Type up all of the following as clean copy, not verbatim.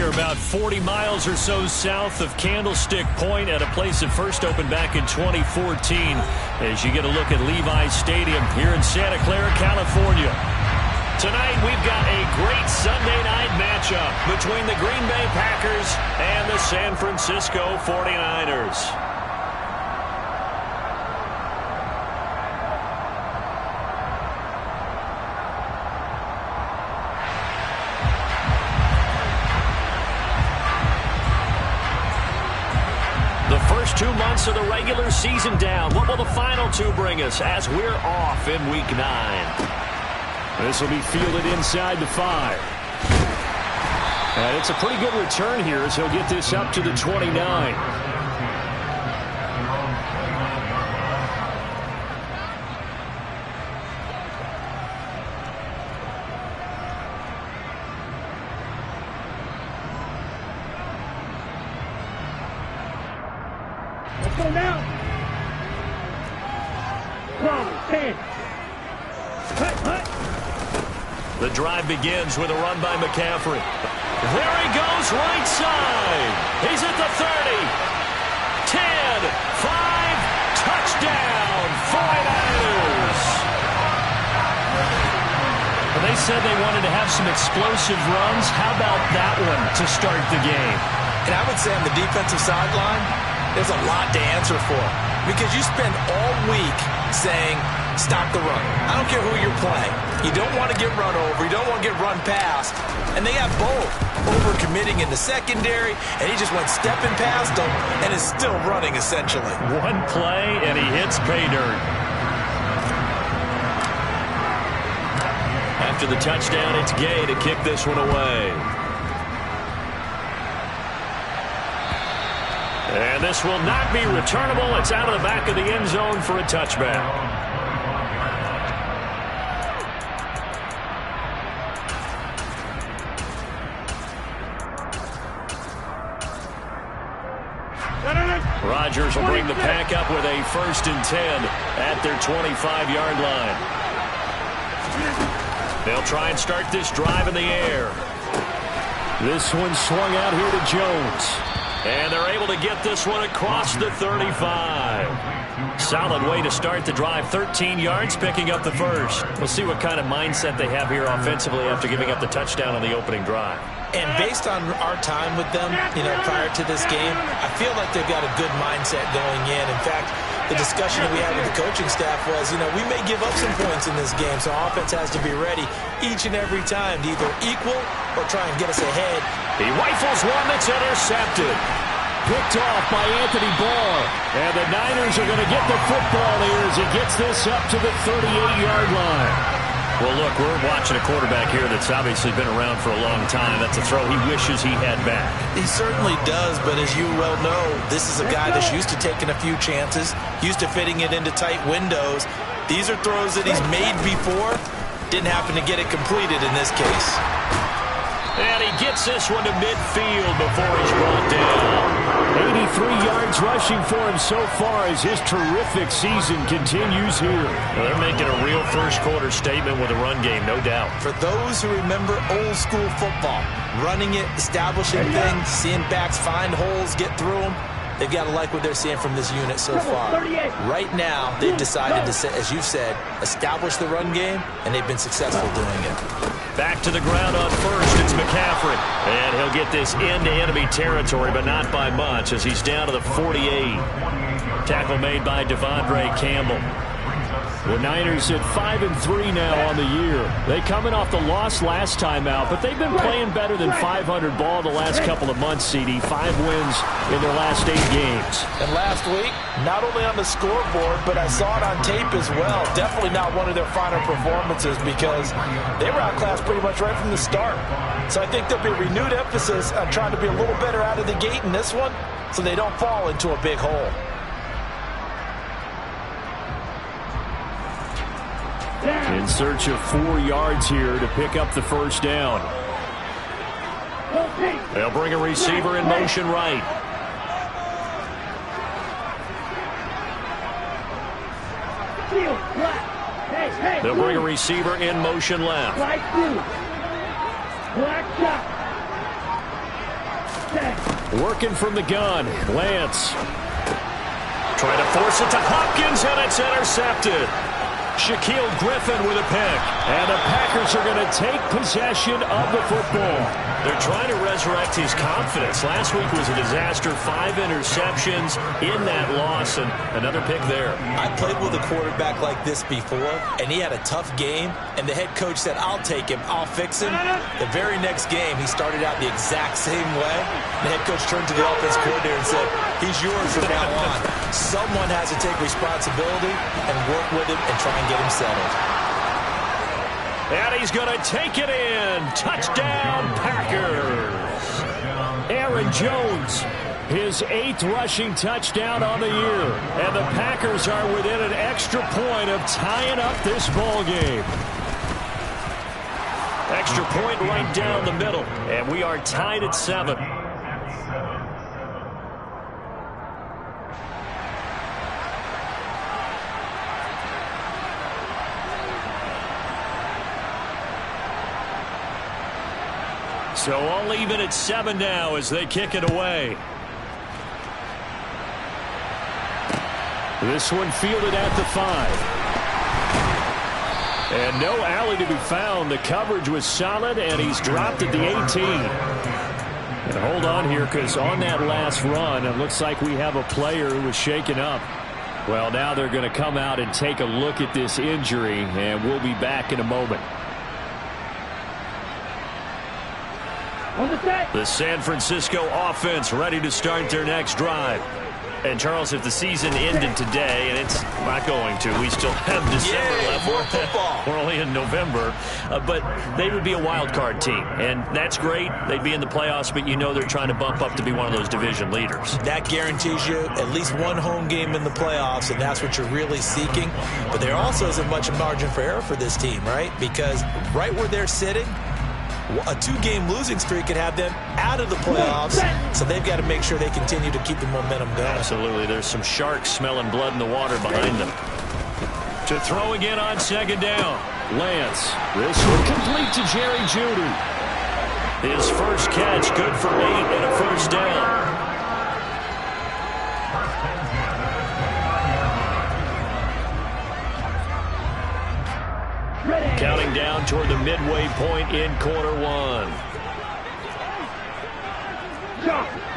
They're about 40 miles or so south of Candlestick Point at a place that first opened back in 2014 as you get a look at Levi's Stadium here in Santa Clara, California. Tonight we've got a great Sunday night matchup between the Green Bay Packers and the San Francisco 49ers. The first 2 months of the regular season down. What will the final two bring us as we're off in Week 9? This will be fielded inside the 5. And it's a pretty good return here as he'll get this up to the 29. Let's go now. Come, 10. The drive begins with a run by McCaffrey. There he goes, right side. He's at the 30. 10, 5, touchdown, 49ers. They said they wanted to have some explosive runs. How about that one to start the game? And I would say on the defensive sideline, there's a lot to answer for because you spend all week saying, stop the run. I don't care who you're playing. You don't want to get run over. You don't want to get run past. And they have both. Over-committing in the secondary, and he just went stepping past them and is still running, essentially. One play, and he hits pay dirt. After the touchdown, it's Gay to kick this one away. And this will not be returnable. It's out of the back of the end zone for a touchback. Rodgers will bring the pack up with a 1st and 10 at their 25-yard line. They'll try and start this drive in the air. This one swung out here to Jones. And they're able to get this one across the 35. Solid way to start the drive. 13 yards, picking up the first. We'll see what kind of mindset they have here offensively after giving up the touchdown on the opening drive. And based on our time with them, prior to this game, I feel like they've got a good mindset going in. In fact, the discussion that we had with the coaching staff was, we may give up some points in this game, so our offense has to be ready each and every time to either equal or try and get us ahead. He rifles one that's intercepted. Picked off by Anthony Barr. And the Niners are going to get the football here as he gets this up to the 38-yard line. Well, look, we're watching a quarterback here that's obviously been around for a long time. That's a throw he wishes he had back. He certainly does, but as you well know, this is a guy that's used to taking a few chances, used to fitting it into tight windows. These are throws that he's made before. Didn't happen to get it completed in this case. And he gets this one to midfield before he's brought down. 83 yards rushing for him so far as his terrific season continues here. Well, they're making a real first-quarter statement with a run game, no doubt. For those who remember old-school football, running it, establishing things, seeing backs find holes, get through them, they've got to like what they're seeing from this unit so far. Right now, they've decided to, as you've said, establish the run game, and they've been successful doing it. Back to the ground on first, it's McCaffrey. And he'll get this into enemy territory, but not by much, as he's down to the 48. Tackle made by Devondre Campbell. The Niners at 5-3 now on the year. They coming off the loss last time out, but they've been playing better than 500 ball the last couple of months, CD. 5 wins in their last 8 games. And last week, not only on the scoreboard, but I saw it on tape as well. Definitely not one of their finer performances because they were outclassed pretty much right from the start. So I think there'll be a renewed emphasis on trying to be a little better out of the gate in this one so they don't fall into a big hole. In search of 4 yards here to pick up the first down. They'll bring a receiver in motion right. They'll bring a receiver in motion left. Working from the gun, Lance. Trying to force it to Hopkins, and it's intercepted. Shaquille Griffin with a pick. And the Packers are going to take possession of the football. They're trying to resurrect his confidence. Last week was a disaster. 5 interceptions in that loss, and another pick there. I played with a quarterback like this before, and he had a tough game, and the head coach said, I'll take him, I'll fix him. The very next game, he started out the exact same way. The head coach turned to the offense coordinator and said, he's yours from now on. Someone has to take responsibility and work with him and try and get him settled. And he's going to take it in. Touchdown, Packers. Aaron Jones, his 8th rushing touchdown on the year. And the Packers are within an extra point of tying up this ball game. Extra point right down the middle. And we are tied at 7. So all even at 7 now as they kick it away. This one fielded at the 5. And no alley to be found. The coverage was solid, and he's dropped at the 18. And hold on here, because on that last run, it looks like we have a player who was shaken up. Well, now they're going to come out and take a look at this injury, and we'll be back in a moment. The San Francisco offense ready to start their next drive. And, Charles, if the season ended today, and it's not going to, we still have December left. More football. We're only in November. But they would be a wild card team. And that's great. They'd be in the playoffs, but you know they're trying to bump up to be one of those division leaders. That guarantees you at least one home game in the playoffs, and that's what you're really seeking. But there also isn't much margin for error for this team, right? Because right where they're sitting, a 2-game losing streak could have them out of the playoffs, so they've got to make sure they continue to keep the momentum going. Absolutely. There's some sharks smelling blood in the water behind them. To throw again on 2nd down. Lance. This one complete to Jerry Jeudy. His first catch, good for 8 and a first down. Counting down toward the midway point in quarter 1.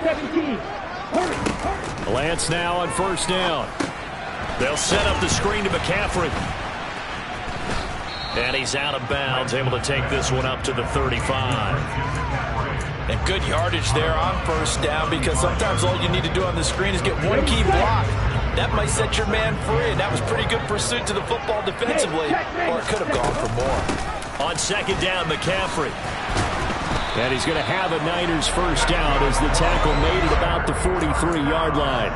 17. Hurry. Lance now on 1st down. They'll set up the screen to McCaffrey. And he's out of bounds, able to take this one up to the 35. And good yardage there on 1st down, because sometimes all you need to do on the screen is get one key block. That might set your man free, and that was pretty good pursuit to the football defensively, or it could have gone for more. On 2nd down, McCaffrey. And he's going to have a Niners first down as the tackle made at about the 43-yard line.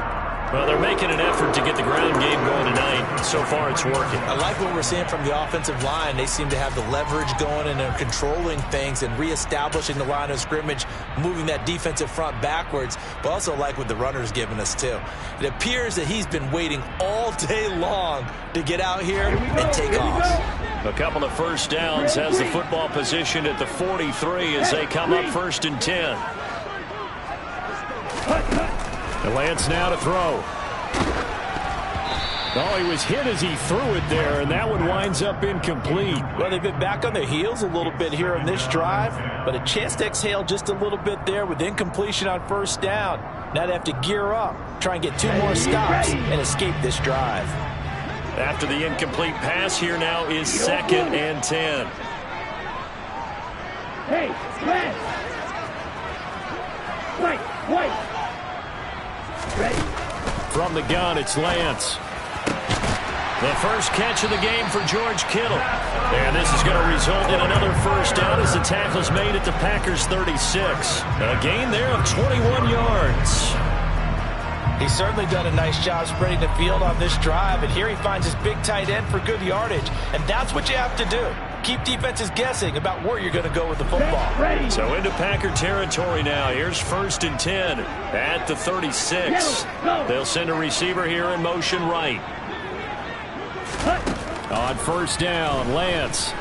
Well, they're making an effort to get the ground game going tonight. So far, it's working. I like what we're seeing from the offensive line. They seem to have the leverage going, and they're controlling things and reestablishing the line of scrimmage, moving that defensive front backwards, but also like what the runner's giving us, too. It appears that he's been waiting all day long to get out here and take off. A couple of first downs, has the football positioned at the 43 as they come up 1st and 10. And Lance now to throw. Oh, he was hit as he threw it there, and that one winds up incomplete. Well, they've been back on their heels a little bit here on this drive, but a chance to exhale just a little bit there with incompletion on 1st down. Now they have to gear up, try and get 2 more stops, and escape this drive. After the incomplete pass, here now is 2nd and 10. Hey, Lance. White. Ready. From the gun, it's Lance. The first catch of the game for George Kittle. And this is going to result in another first down as the tackle's made at the Packers' 36. A gain there of 21 yards. He's certainly done a nice job spreading the field on this drive, and here he finds his big tight end for good yardage. And that's what you have to do. Keep defenses guessing about where you're going to go with the football. So into Packer territory now. Here's 1st and 10 at the 36. They'll send a receiver here in motion right. On 1st down, Lance.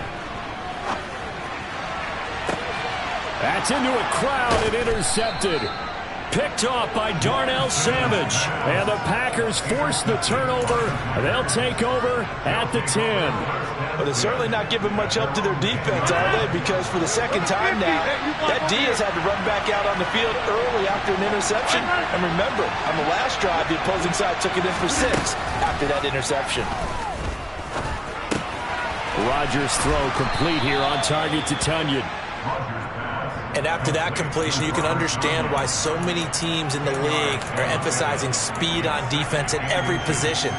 That's into a crowd and intercepted. Picked off by Darnell Savage. And the Packers force the turnover. They'll take over at the 10. But they're certainly not giving much help to their defense, are they? Because for the second time now, that D has had to run back out on the field early after an interception. And remember, on the last drive, the opposing side took it in for 6 after that interception. Rodgers' throw complete here on target to Tunyon. And after that completion, you can understand why so many teams in the league are emphasizing speed on defense at every position.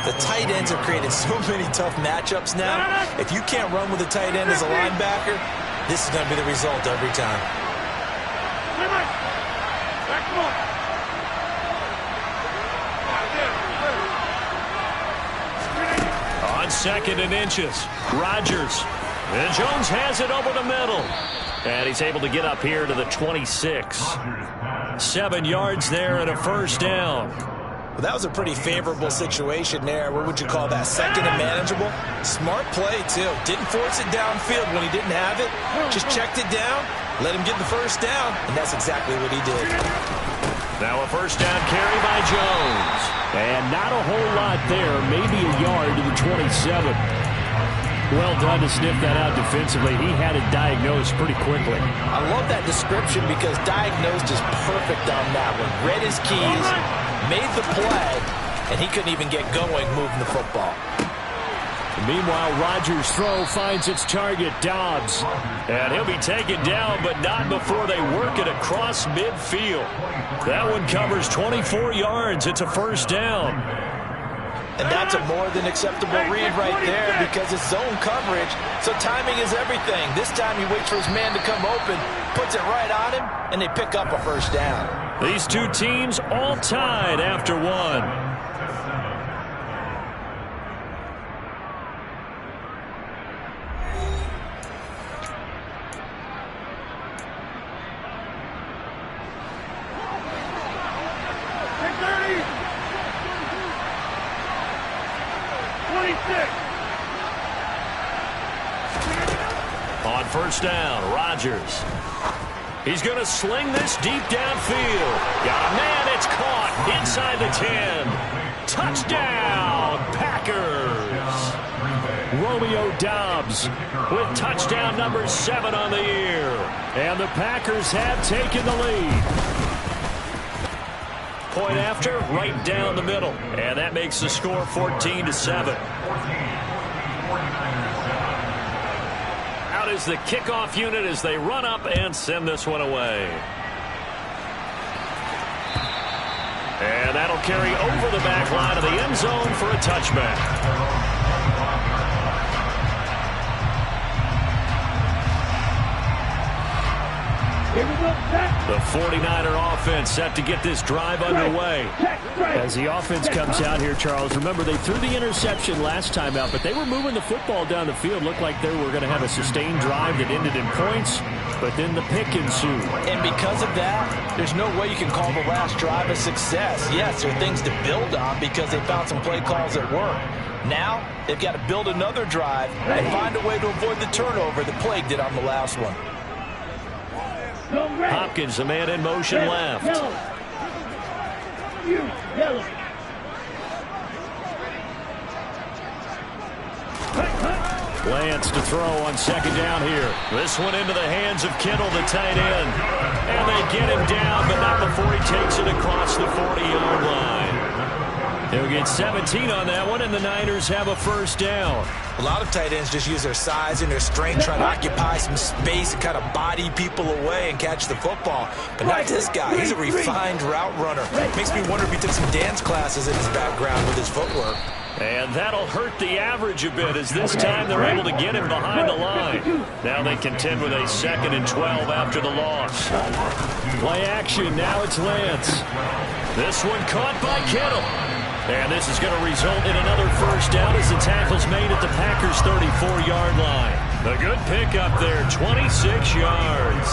The tight ends have created so many tough matchups now. If you can't run with a tight end as a linebacker, this is going to be the result every time. On 2nd and inches, Rodgers. And Jones has it over the middle. And he's able to get up here to the 26. 7 yards there and a first down. Well, that was a pretty favorable situation there. What would you call that? 2nd and manageable? Smart play, too. Didn't force it downfield when he didn't have it. Just checked it down, let him get the first down, and that's exactly what he did. Now a first down carry by Jones. And not a whole lot there. Maybe a yard to the 27. Well done to sniff that out defensively. He had it diagnosed pretty quickly. I love that description because diagnosed is perfect on that one. Read his keys, made the play, and he couldn't even get going moving the football. Meanwhile, Rodgers' throw finds its target, Dobbs. And he'll be taken down, but not before they work it across midfield. That one covers 24 yards. It's a first down. And that's a more than acceptable read right there because it's zone coverage, so timing is everything. This time he waits for his man to come open, puts it right on him, and they pick up a first down. These two teams all tied after one. On first down, Rodgers. He's going to sling this deep downfield. Got a man, it's caught inside the 10. Touchdown, Packers. Romeo Dobbs with touchdown number 7 on the year. And the Packers have taken the lead. Point after, right down the middle. And that makes the score 14-7. Out is the kickoff unit as they run up and send this one away. And that'll carry over the back line of the end zone for a touchback. The 49er offense set to get this drive underway. As the offense comes out here, Charles, remember they threw the interception last time out, but they were moving the football down the field. Looked like they were going to have a sustained drive that ended in points, but then the pick ensued. And because of that, there's no way you can call the last drive a success. Yes, there are things to build on because they found some play calls that work. Now, they've got to build another drive and find a way to avoid the turnover that plagued it on the last one. Hopkins, the man in motion left. Lance to throw on second down here. This one into the hands of Kittle, the tight end. And they get him down, but not before he takes it across the 40-yard line. He'll get 17 on that one, and the Niners have a first down. A lot of tight ends just use their size and their strength, trying to occupy some space and kind of body people away and catch the football. But not this guy. He's a refined route runner. Makes me wonder if he took some dance classes in his background with his footwork. And that'll hurt the average a bit as this time they're able to get him behind the line. Now they contend with a 2nd and 12 after the loss. Play action. Now it's Lance. This one caught by Kittle. And this is going to result in another first down as the tackle's made at the Packers' 34-yard line. A good pickup there, 26 yards.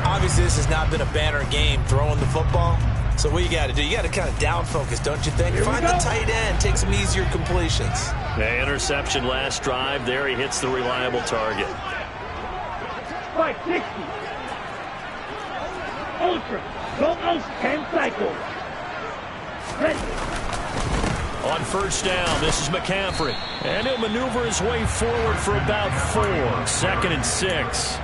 Obviously, this has not been a banner game throwing the football. So what you got to do, you got to kind of down focus, don't you think? Find the tight end, take some easier completions. The interception last drive. There he hits the reliable target. 560. Ultra. Almost 10 cycles. Ready. On first down, this is McCaffrey. And he'll maneuver his way forward for about 4. 2nd and 6.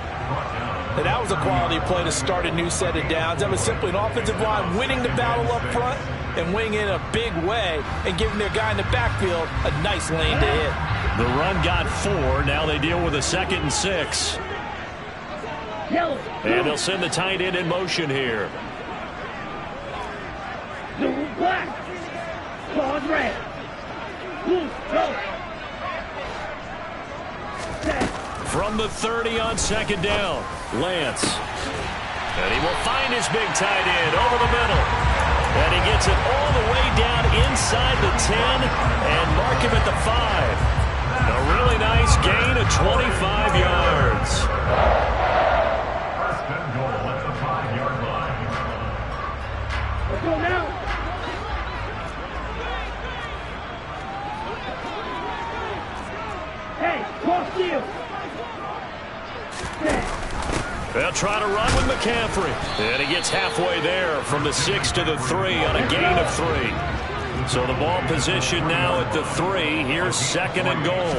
And that was a quality play to start a new set of downs. That was simply an offensive line winning the battle up front and winning in a big way and giving their guy in the backfield a nice lane to hit. The run got 4. Now they deal with a 2nd and 6. And they'll send the tight end in motion here. Blue, black. Claws red. Blue, go. Set. From the 30 on 2nd down, Lance. And he will find his big tight end over the middle. And he gets it all the way down inside the 10 and mark him at the 5. A really nice gain of 25 yards. First and goal at the 5-yard line. Let's go now. Hey, cross field. They'll try to run with McCaffrey. And he gets halfway there from the 6 to the 3 on a gain of 3. So the ball position now at the 3. Here's 2nd and goal.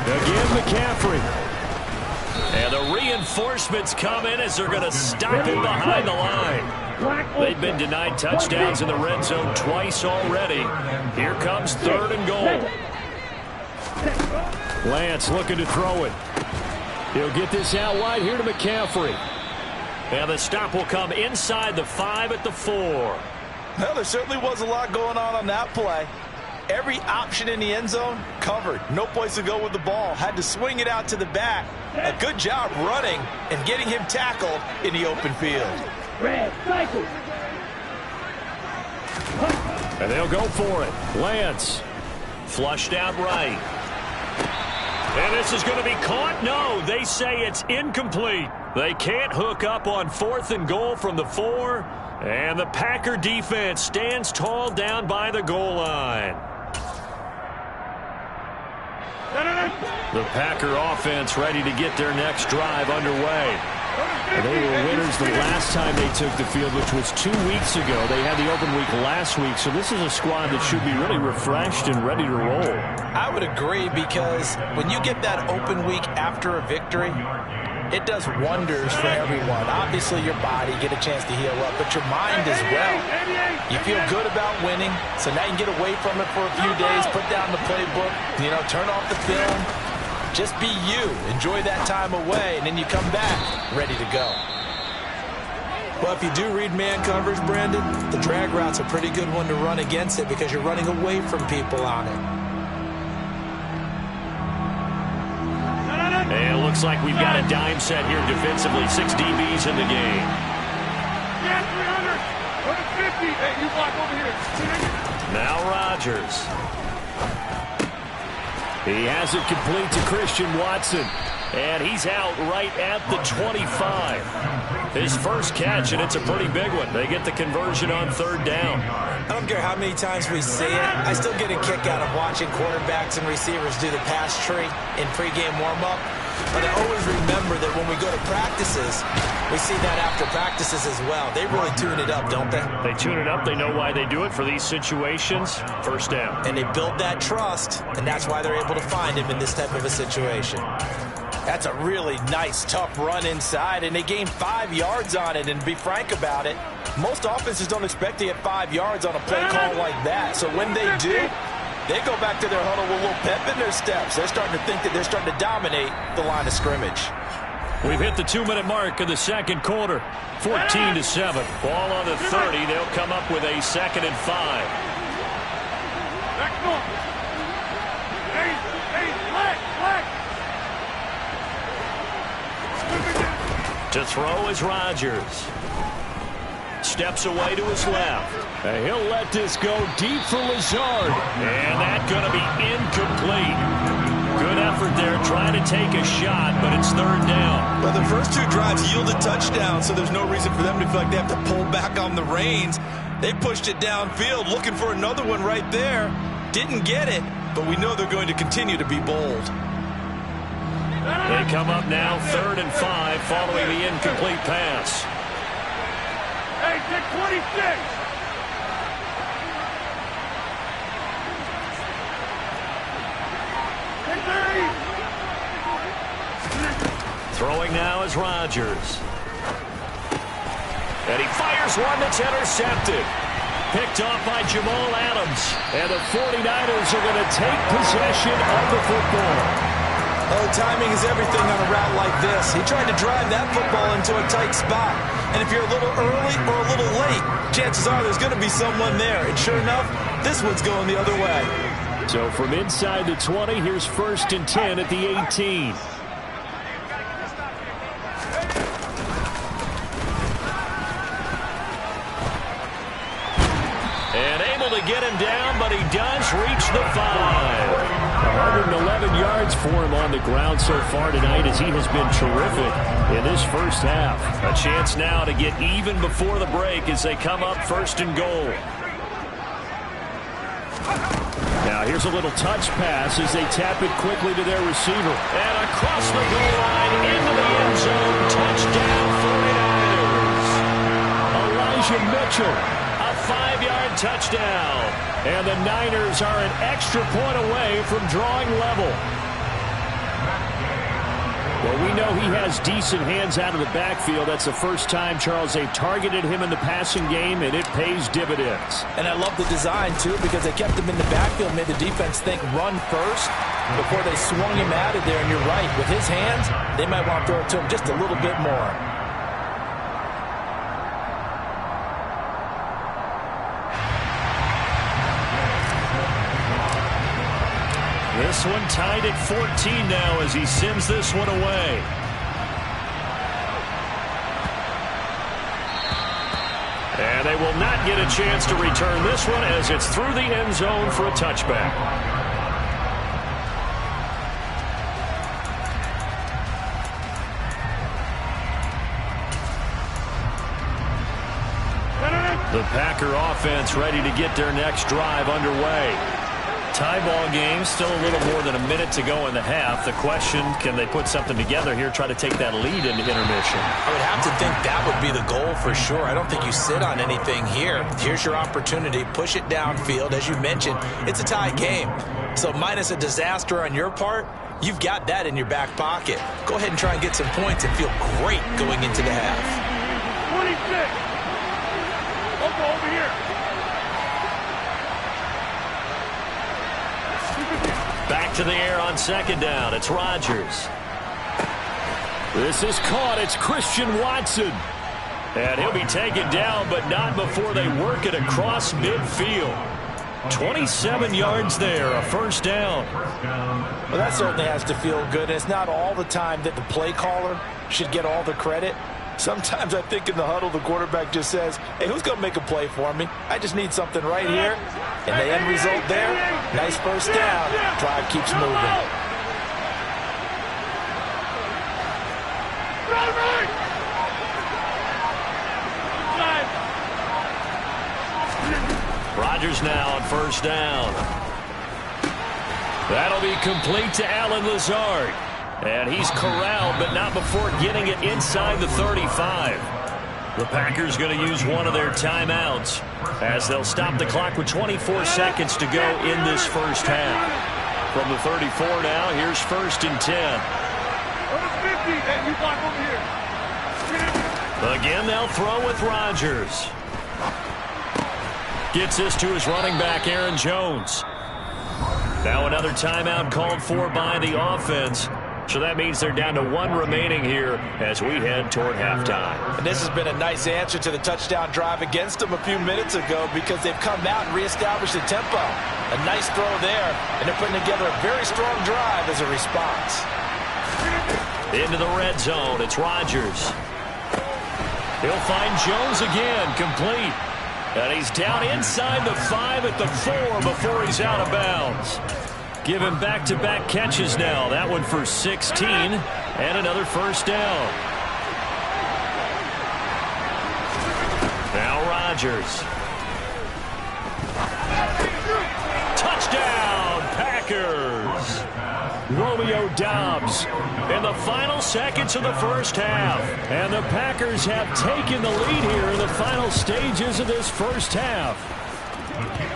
Again, McCaffrey. And the reinforcements come in as they're going to stop him behind the line. They've been denied touchdowns in the red zone twice already. Here comes 3rd and goal. Lance looking to throw it. He'll get this out wide here to McCaffrey. And the stop will come inside the 5 at the 4. Well, there certainly was a lot going on that play. Every option in the end zone covered. No place to go with the ball. Had to swing it out to the back. A good job running and getting him tackled in the open field. Red, cycle. And they'll go for it. Lance flushed out right. And this is going to be caught. No, they say it's incomplete. They can't hook up on 4th and goal from the 4. And the Packer defense stands tall down by the goal line. The Packer offense ready to get their next drive underway. And they were winners the last time they took the field, which was 2 weeks ago. They had the open week last week, so this is a squad that should be really refreshed and ready to roll. I would agree, because when you get that open week after a victory, it does wonders for everyone. Obviously, your body, get a chance to heal up, but your mind as well. You feel good about winning, so now you can get away from it for a few days, put down the playbook, turn off the film. Just be you. Enjoy that time away, and then you come back ready to go. Well, if you do read man coverage, Brandon, the drag route's a pretty good one to run against it because you're running away from people on it. And it looks like we've got a dime set here defensively. 6 DBs in the game. Yeah, 300. 150. Hey, you block over here. Now Rodgers. He has it complete to Christian Watson. And he's out right at the 25. His first catch, and it's a pretty big one. They get the conversion on 3rd down. I don't care how many times we see it. I still get a kick out of watching quarterbacks and receivers do the pass tree in pregame warm-up. But I always remember that when we go to practices, we see that after practices as well. They really tune it up, don't they? They tune it up. They know why they do it for these situations. First down. And they build that trust, and that's why they're able to find him in this type of a situation. That's a really nice, tough run inside, and they gain 5 yards on it. And to be frank about it, most offenses don't expect to get 5 yards on a play call like that. So when they do, they go back to their huddle with a little pep in their steps. They're starting to think that they're starting to dominate the line of scrimmage. We've hit the 2-minute mark of the second quarter. 14-7. Ball on the 30. They'll come up with a 2nd and 5. Back on. Hey, black. To throw is Rodgers. Steps away to his left. And he'll let this go deep for Lazard. And that's going to be incomplete. Good effort there trying to take a shot, but it's 3rd down. Well, the first 2 drives yielded touchdowns, so there's no reason for them to feel like they have to pull back on the reins. They pushed it downfield, looking for another one right there. Didn't get it, but we know they're going to continue to be bold. They come up now 3rd and 5 following the incomplete pass. 26. Throwing now is Rodgers. And he fires one that's intercepted. Picked off by Jamal Adams. And the 49ers are going to take possession of the football. Oh, timing is everything on a route like this. He tried to drive that football into a tight spot. And if you're a little early or a little late, chances are there's going to be someone there. And sure enough, this one's going the other way. So from inside the 20, here's 1st and 10 at the 18. And able to get him down, but he does reach the 5. 111 yards for him on the ground so far tonight as he has been terrific in this first half. A chance now to get even before the break as they come up 1st and goal. Now here's a little touch pass as they tap it quickly to their receiver. And across the goal line into the end zone. Touchdown 49ers. Elijah Mitchell. 5-yard touchdown. And the Niners are an extra point away from drawing level. Well, we know he has decent hands out of the backfield. That's the first time, Charles, they've targeted him in the passing game, and it pays dividends. And I love the design, too, because they kept him in the backfield, made the defense think run first before they swung him out of there. And you're right, with his hands, they might want to throw it to him just a little bit more. This one tied at 14 now as he sends this one away. And they will not get a chance to return this one as it's through the end zone for a touchback. The Packer offense ready to get their next drive underway. Tie ball game, still a little more than a minute to go in the half. The question, can they put something together here, try to take that lead into intermission? I would have to think that would be the goal for sure. I don't think you sit on anything here. Here's your opportunity. Push it downfield. As you mentioned, it's a tie game. So minus a disaster on your part, you've got that in your back pocket. Go ahead and try and get some points and feel great going into the half. 26. Over here. Back to the air on 2nd down. It's Rodgers. This is caught. It's Christian Watson. And he'll be taken down, but not before they work it across midfield. 27 yards there, a 1st down. Well, that certainly has to feel good. It's not all the time that the play caller should get all the credit. Sometimes I think in the huddle, the quarterback just says, hey, who's going to make a play for me? I just need something right here. And the end result there, nice 1st down. Drive keeps moving. Rodgers now on 1st down. That'll be complete to Allen Lazard. And he's corralled, but not before getting it inside the 35. The Packers going to use one of their timeouts as they'll stop the clock with 24 seconds to go in this first half. From the 34 now, here's 1st and 10. Over 50. Hey, you block over here. Again, they'll throw with Rodgers. Gets this to his running back, Aaron Jones. Now another timeout called for by the offense. So that means they're down to 1 remaining here as we head toward halftime. And this has been a nice answer to the touchdown drive against them a few minutes ago because they've come out and reestablished the tempo. A nice throw there, and they're putting together a very strong drive as a response. Into the red zone, it's Rodgers. He'll find Jones again, complete. And he's down inside the 5 at the 4 before he's out of bounds. Give him back-to-back catches now. That one for 16 and another 1st down. Now Rodgers. Touchdown, Packers. Romeo Dobbs in the final seconds of the first half. And the Packers have taken the lead here in the final stages of this first half.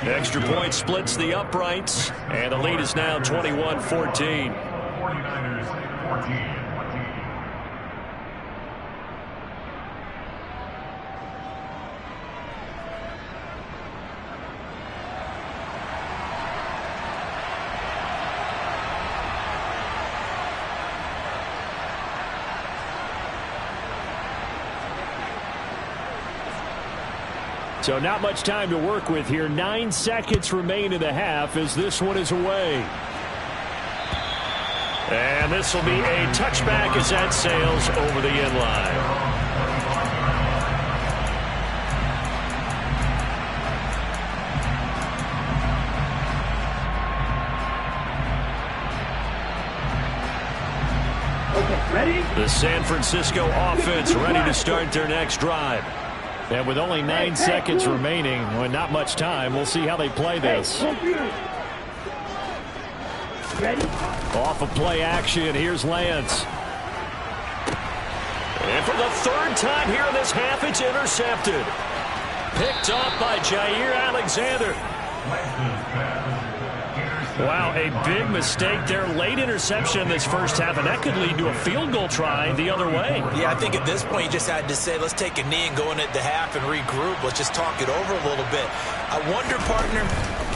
Extra point splits the uprights, and the lead is now 21-14. 49ers 14. So not much time to work with here. 9 seconds remain in the half as this one is away. And this will be a touchback as that sails over the end line. Okay, ready? The San Francisco offense ready to start their next drive. And with only 9 seconds remaining, well, not much time, we'll see how they play this. Ready? Off of play action, here's Lance. And for the third time here in this half, it's intercepted. Picked off by Jair Alexander. Wow, a big mistake there. Late interception in this first half, and that could lead to a field goal try the other way. Yeah, I think at this point you just had to say, let's take a knee and go into the half and regroup. Let's just talk it over a little bit. I wonder, partner,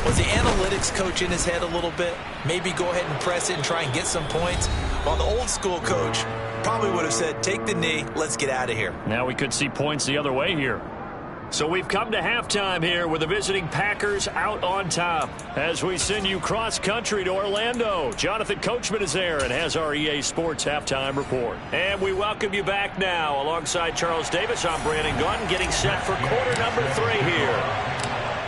was the analytics coach in his head a little bit? Maybe go ahead and press it and try and get some points? While the old school coach probably would have said, take the knee, let's get out of here. Now we could see points the other way here. So we've come to halftime here with the visiting Packers out on top. As we send you cross-country to Orlando, Jonathan Coachman is there and has our EA Sports halftime report. And we welcome you back now. Alongside Charles Davis, I'm Brandon Gunn, getting set for quarter number 3 here.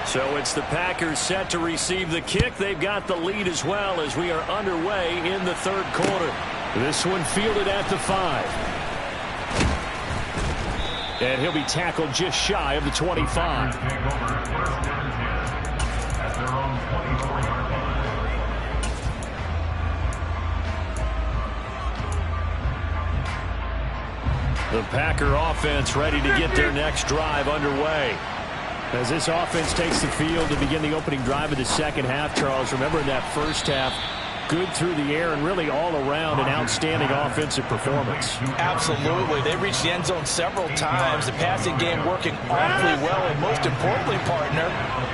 So it's the Packers set to receive the kick. They've got the lead as well as we are underway in the third quarter. This one fielded at the 5. And he'll be tackled just shy of the 25. The Packer offense ready to get their next drive underway. As this offense takes the field to begin the opening drive of the second half, Charles, remember in that first half, good through the air and really all around an outstanding offensive performance. Absolutely. They reached the end zone several times. The passing game working awfully well, and most importantly, partner.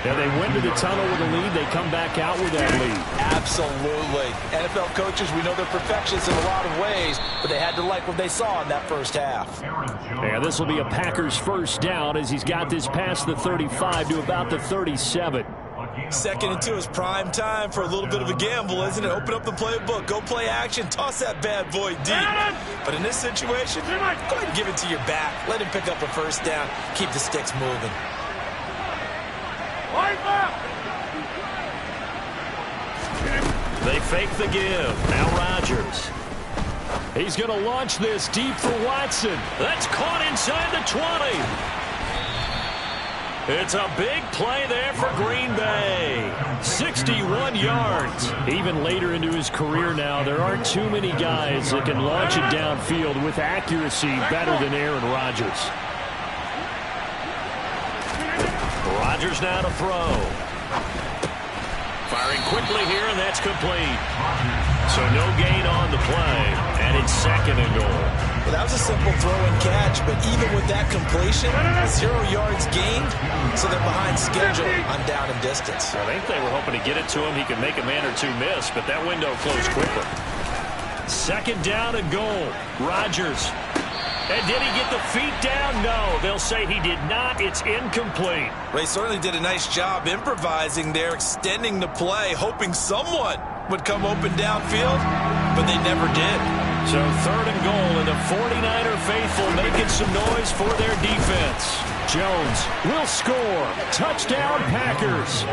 Yeah, they went to the tunnel with a lead. They come back out with that lead. Absolutely. NFL coaches, we know they're perfectionists in a lot of ways, but they had to like what they saw in that first half. And this will be a Packers first down as he's got this past the 35 to about the 37. 2nd and 2 is prime time for a little bit of a gamble, isn't it? Open up the playbook, go play action, toss that bad boy deep. But in this situation, go ahead and give it to your back. Let him pick up a first down. Keep the sticks moving. They fake the give. Now Rodgers. He's going to launch this deep for Watson. That's caught inside the 20. It's a big play there for Green Bay. 61 yards. Even later into his career now, there aren't too many guys that can launch it downfield with accuracy better than Aaron Rodgers. Rodgers now to throw. Firing quickly here, and that's complete. So no gain on the play, and it's 2nd and goal. Well, that was a simple throw and catch, but even with that completion, 0 yards gained, so they're behind schedule on down and distance. I think they were hoping to get it to him. He could make a man or two miss, but that window closed quickly. 2nd down and goal. Rodgers. And did he get the feet down? No. They'll say he did not. It's incomplete. Ray certainly did a nice job improvising there, extending the play, hoping someone would come open downfield, but they never did. So 3rd and goal, and the 49er faithful making some noise for their defense. Jones will score. Touchdown, Packers.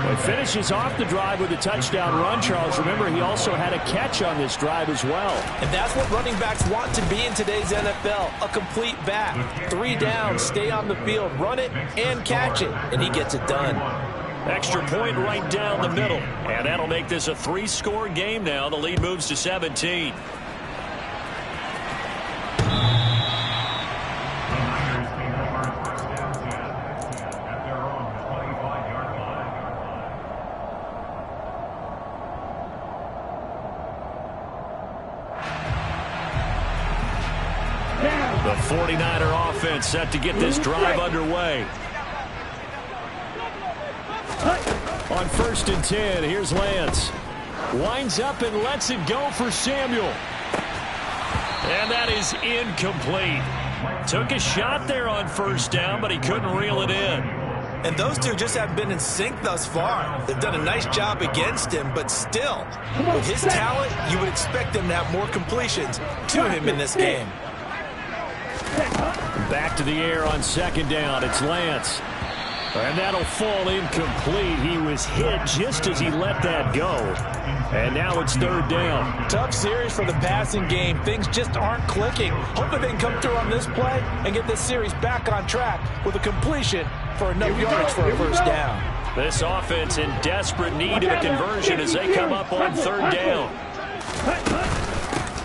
He finishes off the drive with a touchdown run, Charles. Remember, he also had a catch on this drive as well. And that's what running backs want to be in today's NFL, a complete back. 3 down, stay on the field, run it, and catch it, and he gets it done. Extra point right down the middle. And that'll make this a 3-score game now. The lead moves to 17. The 49er offense set to get this drive underway. On 1st and 10, here's Lance. Winds up and lets it go for Samuel. And that is incomplete. Took a shot there on 1st down, but he couldn't reel it in. And those two just haven't been in sync thus far. They've done a nice job against him, but still, with his talent, you would expect them to have more completions to him in this game. Back to the air on 2nd down. It's Lance. And that'll fall incomplete. He was hit just as he let that go. And now it's 3rd down. Tough series for the passing game. Things just aren't clicking. Hopefully they can come through on this play and get this series back on track with a completion for enough yardage for a 1st down. This offense in desperate need of a conversion as they come up on 3rd down.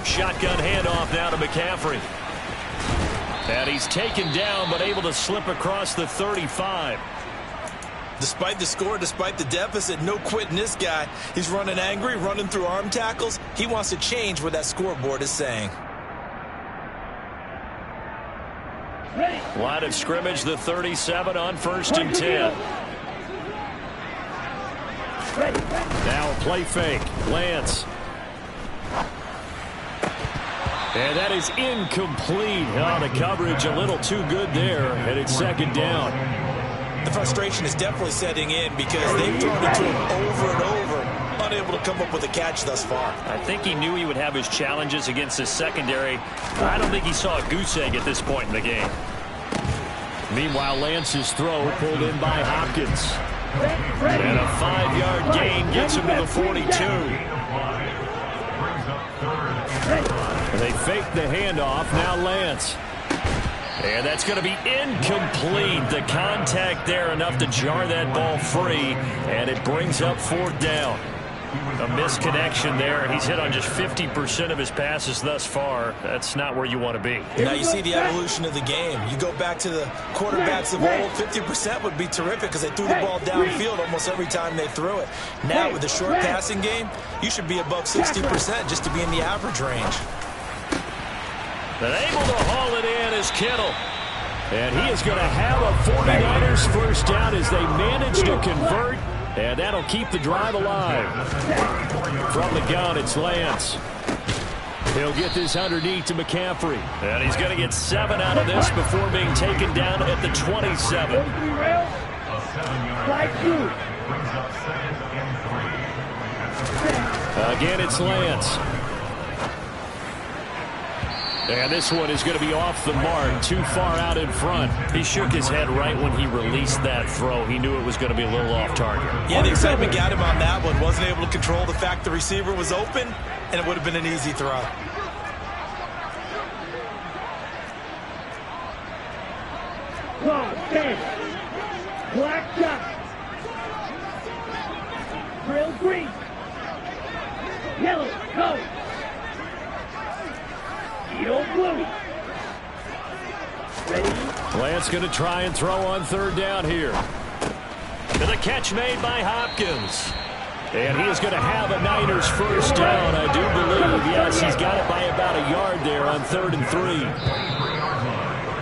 Shotgun handoff now to McCaffrey. And he's taken down but able to slip across the 35. Despite the score, despite the deficit, no quitting this guy. He's running angry, running through arm tackles. He wants to change what that scoreboard is saying. Line of scrimmage, the 37 on 1st and 10. Now a play fake. Lance. And that is incomplete. Oh, the coverage a little too good there, and it's 2nd down. The frustration is definitely setting in because they've thrown it to him over and over, unable to come up with a catch thus far. I think he knew he would have his challenges against his secondary. I don't think he saw a goose egg at this point in the game. Meanwhile, Lance's throw pulled in by Hopkins. And a 5-yard gain gets him to the 42. They fake the handoff. Now Lance. And that's going to be incomplete. The contact there enough to jar that ball free. And it brings up 4th down. A misconnection there. He's hit on just 50% of his passes thus far. That's not where you want to be. Now you see the evolution of the game. You go back to the quarterbacks of old, 50% would be terrific because they threw the ball downfield almost every time they threw it. Now with the short passing game, you should be above 60% just to be in the average range. But able to haul it in is Kittle. And he is going to have a 49ers 1st down as they manage to convert. And that'll keep the drive alive. From the gun, it's Lance. He'll get this underneath to McCaffrey. And he's going to get 7 out of this before being taken down at the 27. Again, it's Lance. And this one is going to be off the mark, too far out in front. He shook his head right when he released that throw. He knew it was going to be a little off target. Yeah, the excitement got him on that one. Wasn't able to control the fact the receiver was open, and it would have been an easy throw. Black duck. Grill green. Yellow, go. Blue. Ready? Lance going to try and throw on 3rd down here. And the catch made by Hopkins. And he is going to have a Niners 1st down, I do believe. Yes, he's got it by about a yard there on 3rd and 3.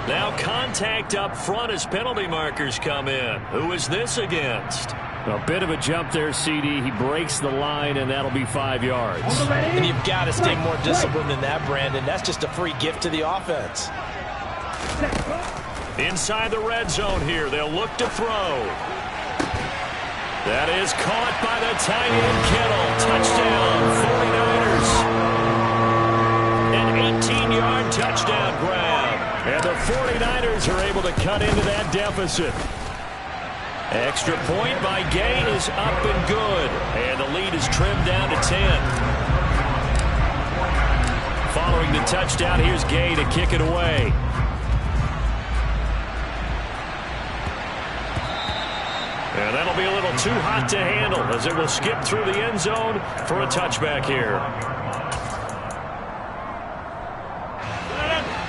Now contact up front as penalty markers come in. Who is this against? A bit of a jump there, CD. He breaks the line, and that'll be 5 yards. And you've got to stay more disciplined than that, Brandon. That's just a free gift to the offense. Inside the red zone here. They'll look to throw. That is caught by the tight end Kittle. Touchdown, 49ers. An 18-yard touchdown grab. And the 49ers are able to cut into that deficit. Extra point by Gay is up and good. And the lead is trimmed down to 10. Following the touchdown, here's Gay to kick it away. And that'll be a little too hot to handle as it will skip through the end zone for a touchback here.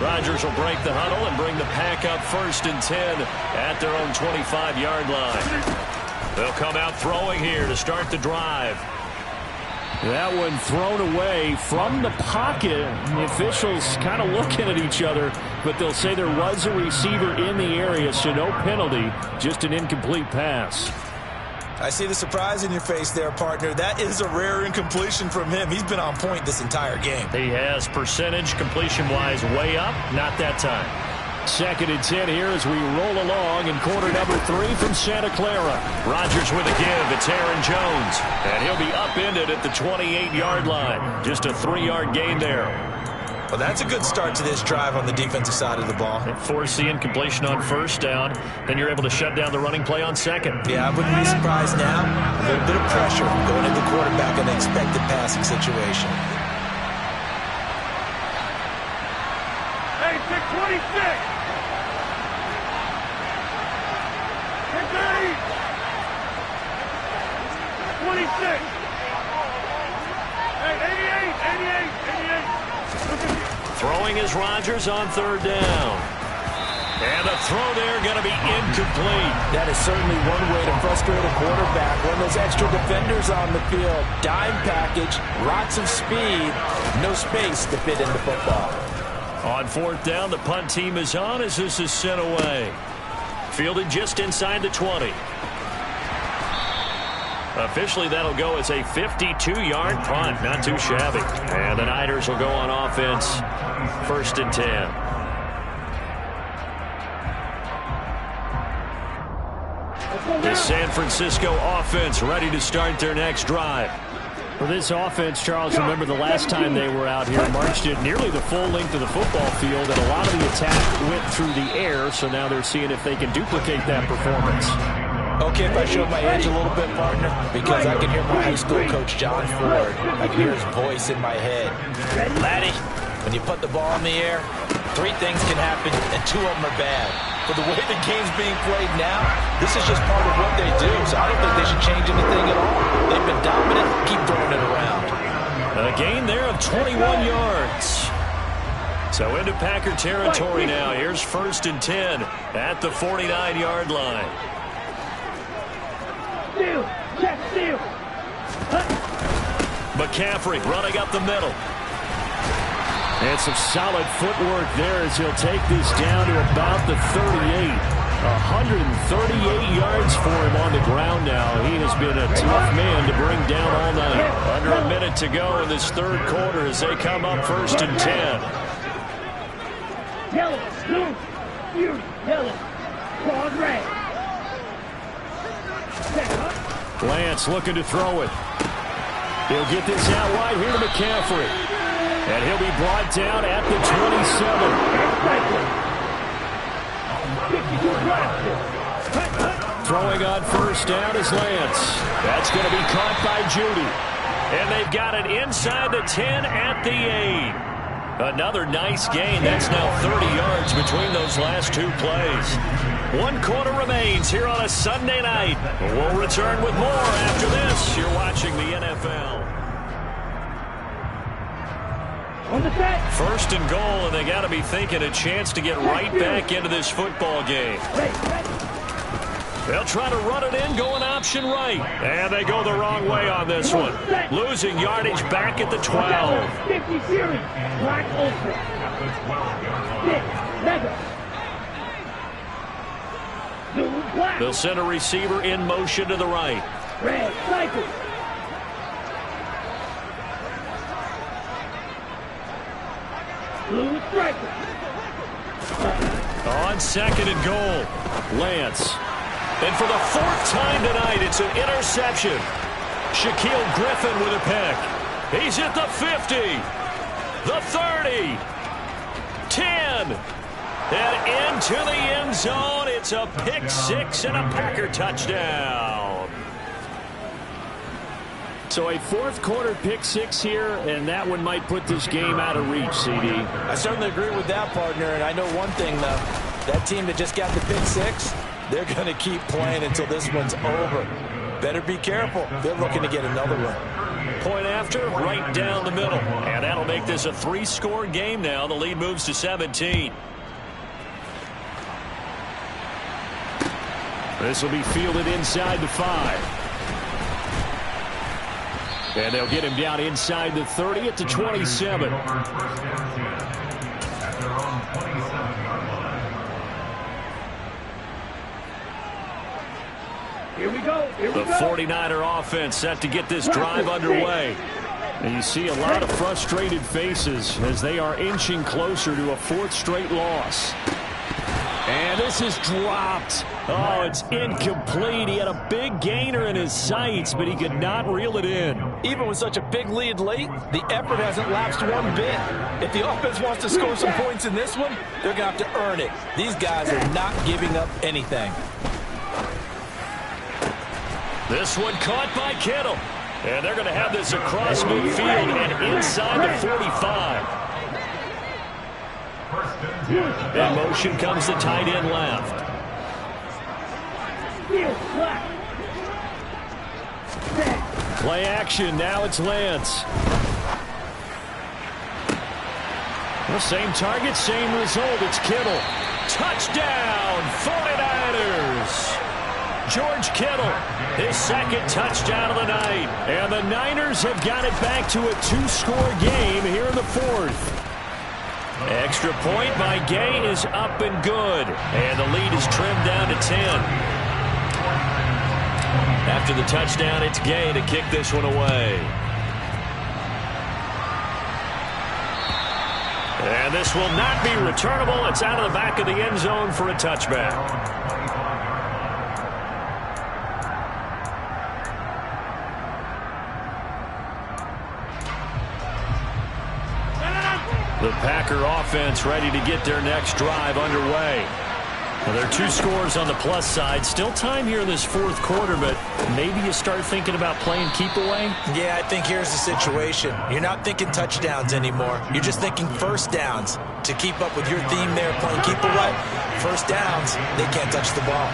Rodgers will break the huddle and bring the pack up 1st and 10 at their own 25-yard line. They'll come out throwing here to start the drive. That one thrown away from the pocket. The officials kind of looking at each other, but they'll say there was a receiver in the area, so no penalty, just an incomplete pass. I see the surprise in your face there, partner. That is a rare incompletion from him. He's been on point this entire game. He has percentage completion-wise way up, not that time. 2nd and 10 here as we roll along in quarter number 3 from Santa Clara. Rodgers with a give. It's Aaron Jones. And he'll be upended at the 28-yard line. Just a 3-yard gain there. Well, that's a good start to this drive on the defensive side of the ball. Force the incompletion on 1st down. Then you're able to shut down the running play on 2nd. Yeah, I wouldn't be surprised now. A little bit of pressure going into the quarterback in an expected passing situation. Hey, 626. 26. Hey, 88. Throwing is Rodgers on 3rd down. And the throw there going to be incomplete. That is certainly one way to frustrate a quarterback. When there's extra defenders on the field, dime package, lots of speed, no space to fit into football. On 4th down, the punt team is on as this is sent away. Fielded just inside the 20. Officially, that'll go as a 52-yard punt. Not too shabby. And the Niners will go on offense. 1st and 10. The San Francisco offense ready to start their next drive. For this offense, Charles, remember the last time they were out here, marched it nearly the full length of the football field, and a lot of the attack went through the air, so now they're seeing if they can duplicate that performance. Okay, if I show my age a little bit, partner, because I can hear my high school coach, John Ford. I can hear his voice in my head. Laddie, when you put the ball in the air, 3 things can happen, and 2 of them are bad. For the way the game's being played now, this is just part of what they do, so I don't think they should change anything at all. They've been dominant. Keep throwing it around. A gain there of 21 yards. So into Packer territory now. Here's 1st and 10 at the 49-yard line. McCaffrey running up the middle. And some solid footwork there as he'll take this down to about the 38. 138 yards for him on the ground now. He has been a tough man to bring down all night. Under a minute to go in this 3rd quarter as they come up 1st and 10. Yellow, blue, yellow, quad red. Lance looking to throw it. He'll get this out wide here to McCaffrey. And he'll be brought down at the 27. Throwing on 1st down is Lance. That's going to be caught by Judy. And they've got it inside the 10 at the 8. Another nice gain. That's now 30 yards between those last 2 plays. 1 quarter remains here on a Sunday night. We'll return with more after this. You're watching the NFL. On the set. 1st and goal, and they got to be thinking a chance to get right back into this football game. They'll try to run it in, going option right. And they go the wrong way on this one. Losing yardage back at the 12. 50 series. Black ultra. 6 mega. Blue black. They'll send a receiver in motion to the right. Red cycle. Blue striker. On 2nd and goal. Lance. And for the 4th time tonight, it's an interception. Shaquille Griffin with a pick. He's at the 50, the 30, 10, and into the end zone. It's a pick 6 and a Packer touchdown. So a 4th quarter pick 6 here, and that one might put this game out of reach, CD. I certainly agree with that, partner, and I know one thing, though. That team that just got the pick 6, They're going to keep playing until this one's over. Better be careful. They're looking to get another one. Point after, right down the middle. And that'll make this a 3-score game now. The lead moves to 17. This will be fielded inside the 5. And they'll get him down inside the 30 at the 27. Here we go. Here we The go. 49er offense set to get this drive underway. And you see a lot of frustrated faces as they are inching closer to a 4th straight loss. And this is dropped. Oh, it's incomplete. He had a big gainer in his sights, but he could not reel it in. Even with such a big lead late, the effort hasn't lapsed one bit. If the offense wants to score some points in this one, they're going to have to earn it. These guys are not giving up anything. This one caught by Kittle. And they're going to have this across midfield and inside the 45. In motion comes the tight end left. Play action. Now it's Lance. The same target, same result. It's Kittle. Touchdown, 49ers. George Kittle, his 2nd touchdown of the night. And the Niners have got it back to a 2-score game here in the 4th. Extra point by Gay is up and good. And the lead is trimmed down to 10. After the touchdown, it's Gay to kick this one away. And this will not be returnable. It's out of the back of the end zone for a touchback. The Packer offense ready to get their next drive underway. Well, there are 2 scores on the plus side. Still time here in this 4th quarter, but maybe you start thinking about playing keep away? Yeah, I think here's the situation. You're not thinking touchdowns anymore. You're just thinking first downs. To keep up with your theme there, playing keep away, first downs, they can't touch the ball.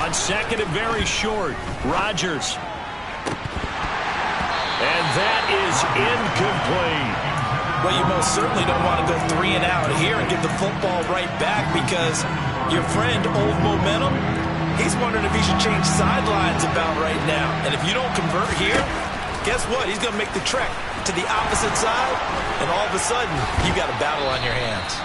On 2nd and very short, Rodgers. And that is incomplete. Well, you most certainly don't want to go 3 and out here and get the football right back because your friend, Old Momentum, he's wondering if he should change sidelines about right now. And if you don't convert here, guess what? He's going to make the trek to the opposite side, and all of a sudden, you've got a battle on your hands.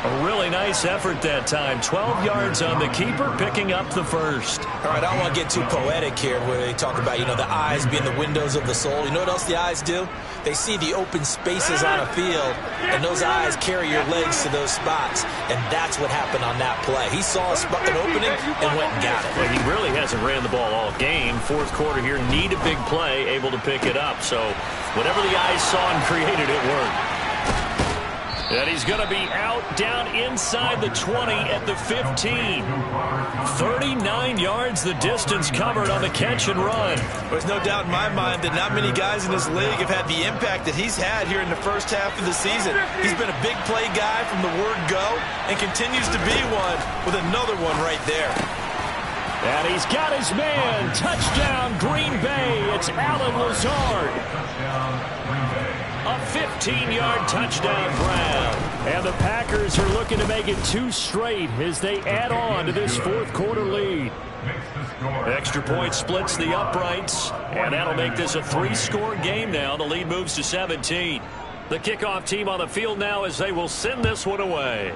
A really nice effort that time. 12 yards on the keeper, picking up the 1st. All right, I don't want to get too poetic here where they talk about, the eyes being the windows of the soul. You know what else the eyes do? They see the open spaces on a field, and those eyes carry your legs to those spots. And that's what happened on that play. He saw an opening and went and got it. Well, he really hasn't ran the ball all game. 4th quarter here, need a big play, able to pick it up. So whatever the eyes saw and created, it worked. And he's going to be out down inside the 20 at the 15. 39 yards the distance covered on the catch and run. There's no doubt in my mind that not many guys in this league have had the impact that he's had here in the first half of the season. He's been a big play guy from the word go and continues to be one with another one right there. And he's got his man. Touchdown, Green Bay. It's Allen Lazard. A 15-yard touchdown grab. And the Packers are looking to make it 2 straight as they add on to this 4th quarter lead. Extra point splits the uprights, and that'll make this a 3-score game now. The lead moves to 17. The kickoff team on the field now as they will send this one away.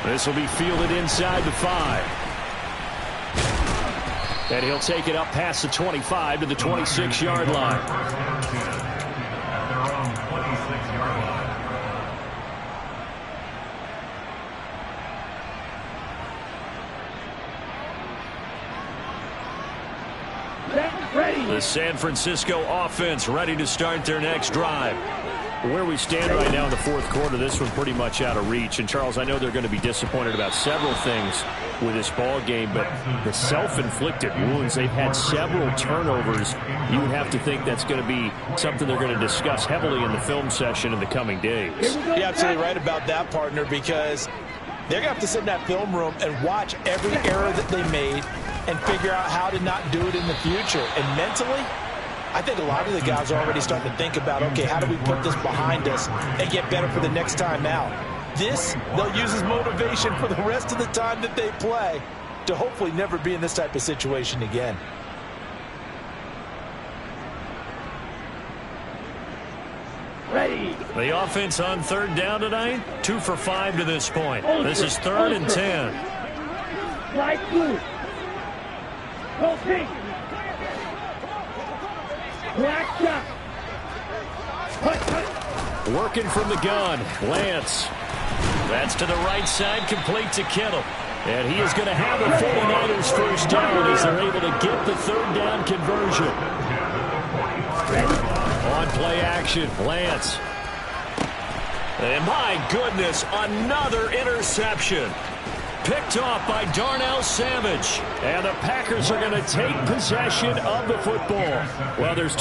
This will be fielded inside the 5. And he'll take it up past the 25 to the 26-yard line. The San Francisco offense ready to start their next drive. Where we stand right now in the fourth quarter, this one pretty much out of reach. And, Charles, I know they're going to be disappointed about several things with this ball game, but the self-inflicted wounds, they've had several turnovers. You would have to think that's going to be something they're going to discuss heavily in the film session in the coming days. You're absolutely right about that, partner, because they're going to have to sit in that film room and watch every error that they made and figure out how to not do it in the future. And mentally, I think a lot of the guys are already starting to think about, okay, how do we put this behind us and get better for the next time out? This, they'll use as motivation for the rest of the time that they play to hopefully never be in this type of situation again. Ready. The offense on third down tonight, 2 for 5 to this point. This is 3rd and 10. Slide blue. Go pink. Black shot. Working from the gun, Lance. That's to the right side, complete to Kittle. And he is going to have the 49ers first down as they're able to get the third down conversion. On play action, Lance. And my goodness, another interception. Picked off by Darnell Savage. And the Packers are going to take possession of the football. Well, there's two.